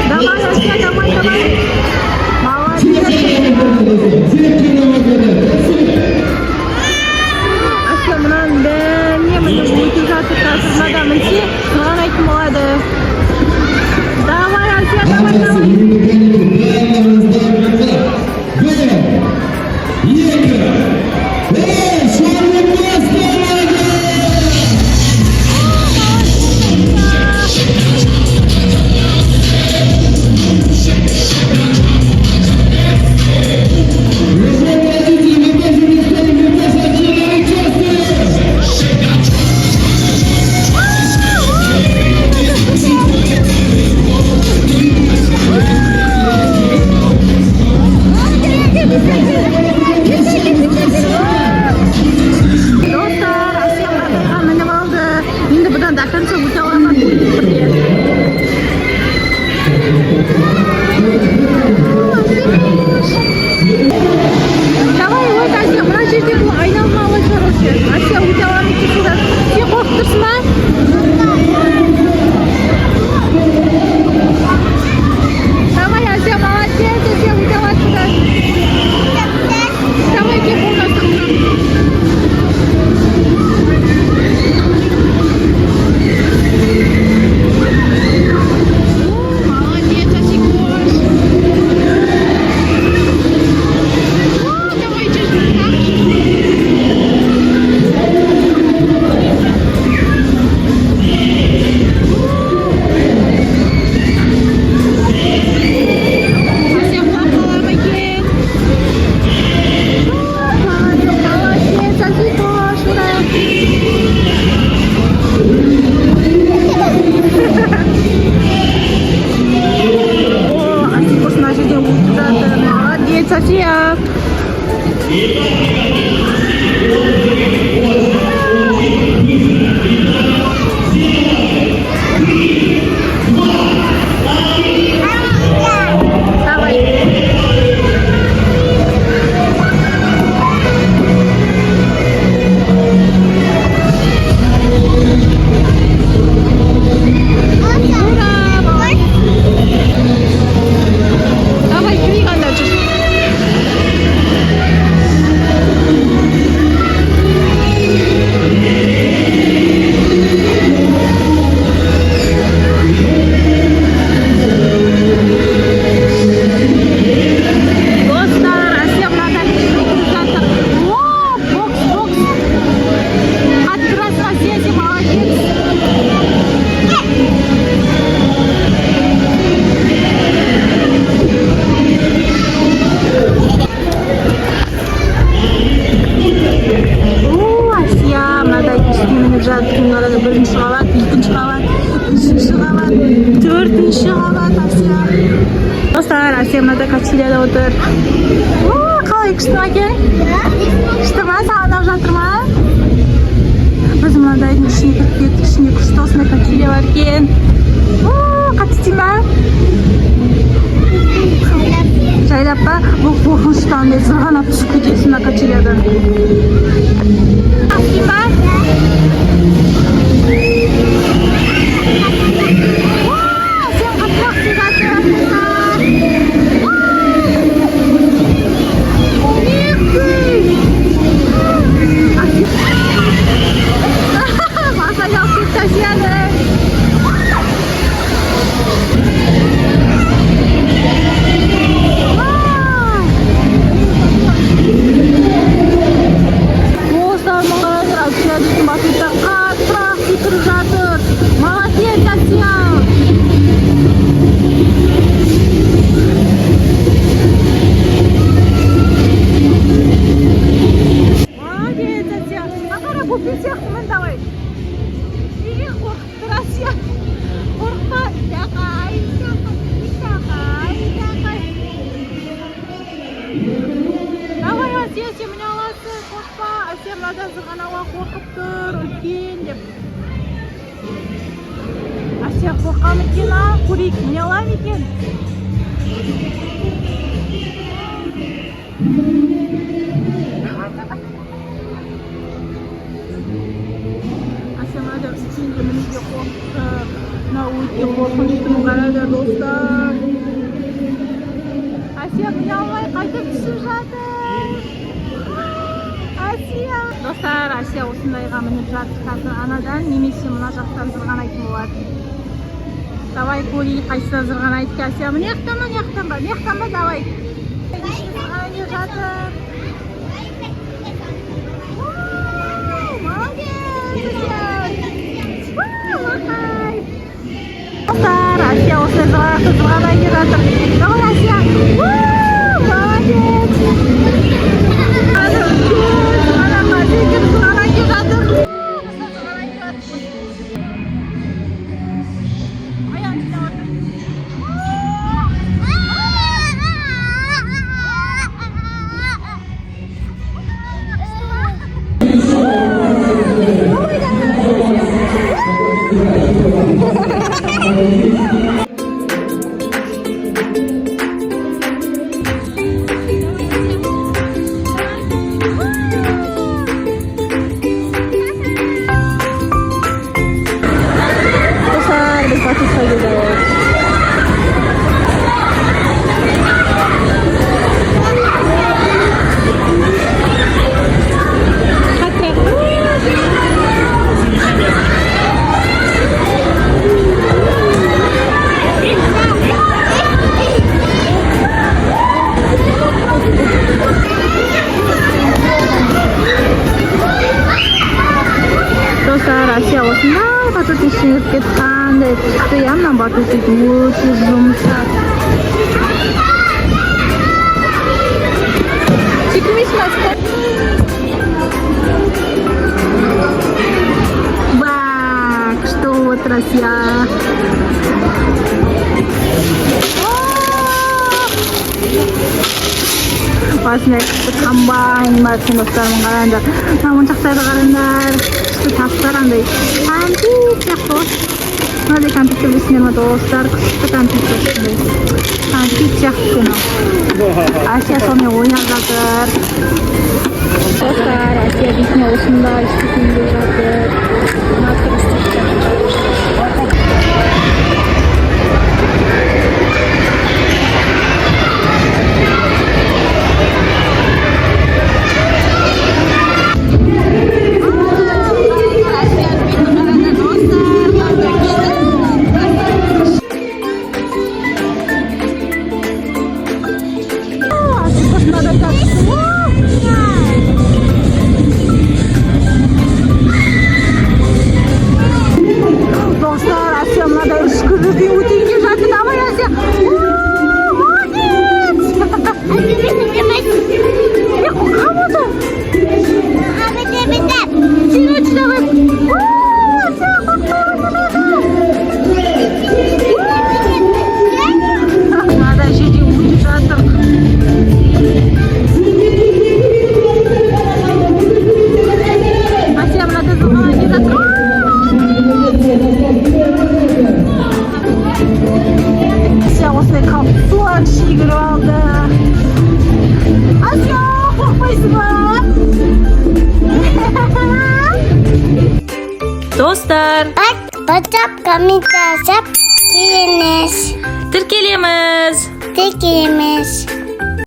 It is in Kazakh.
Давай, Ася, давай. Молодец. Ася, мынаны бәріне өтіп жатыр, қазір мінсе, саған айтым болады. Давай, Ася, давай. Ася. Birinchi qavat, ikkinchi qavat, uchinchi qavat, to'rtinchi qavat Ася. Do'stlar, Ася mana kachilada o'tir. Qalay kushdimi aka? Kushdimi? Sog'inib o'tirman. Biz mana ishga ketishni kursdosna kachilya bor ekan. Qatdingmi? Jaylabpa, bu qo'rqinchdan zirg'anab tushib ketaysan kachilyadan. Qatdingmi? Ася qo'rqam ekan, ko'rik, meni olam ekan. Ася mana uchinchi miniga qo'rqdi. Mına өте қорқынышты қараңдар достар. Асия міне алмай қайтып түсіп жатыр. Асия. Достар, Асия осындайға мініп жатыр. Қазір анадан немесе мына жақтан зырғанайтын болады. Давай көрейік қайсыда зырғанайды екен Асия. Міне жақтан ба, не жақтан ба, давай. Зырғанайын жатыр. Достар, Асия осылай зырғанайын жатыр. Давай, Асия. Молодец. Зырғанайын жатыр. Асия осындай батут ішініп қандай күшті я мына батут өте жұмсақ. Секірмейсің Асия? Күшті болып отыр Асия. Басында күшті комбайн бар екен достарым, қараңдар. Мына моншақтарды қараңдар. Тастар андай кәмпит сияқты ғой. Мынадай кәмпитті білесіңдер ме достар? Күшті кәмпит осындай. Кәмпит сияқты екен ол. Асия сонымен ойнап жатыр. Достар, Асия дейтін осындай істейтінде жатыр. Мына тұрыстық жатыр. Dostlar, WhatsApp komite yazıp giriniz. Türkiye'miz. Tek giriniz.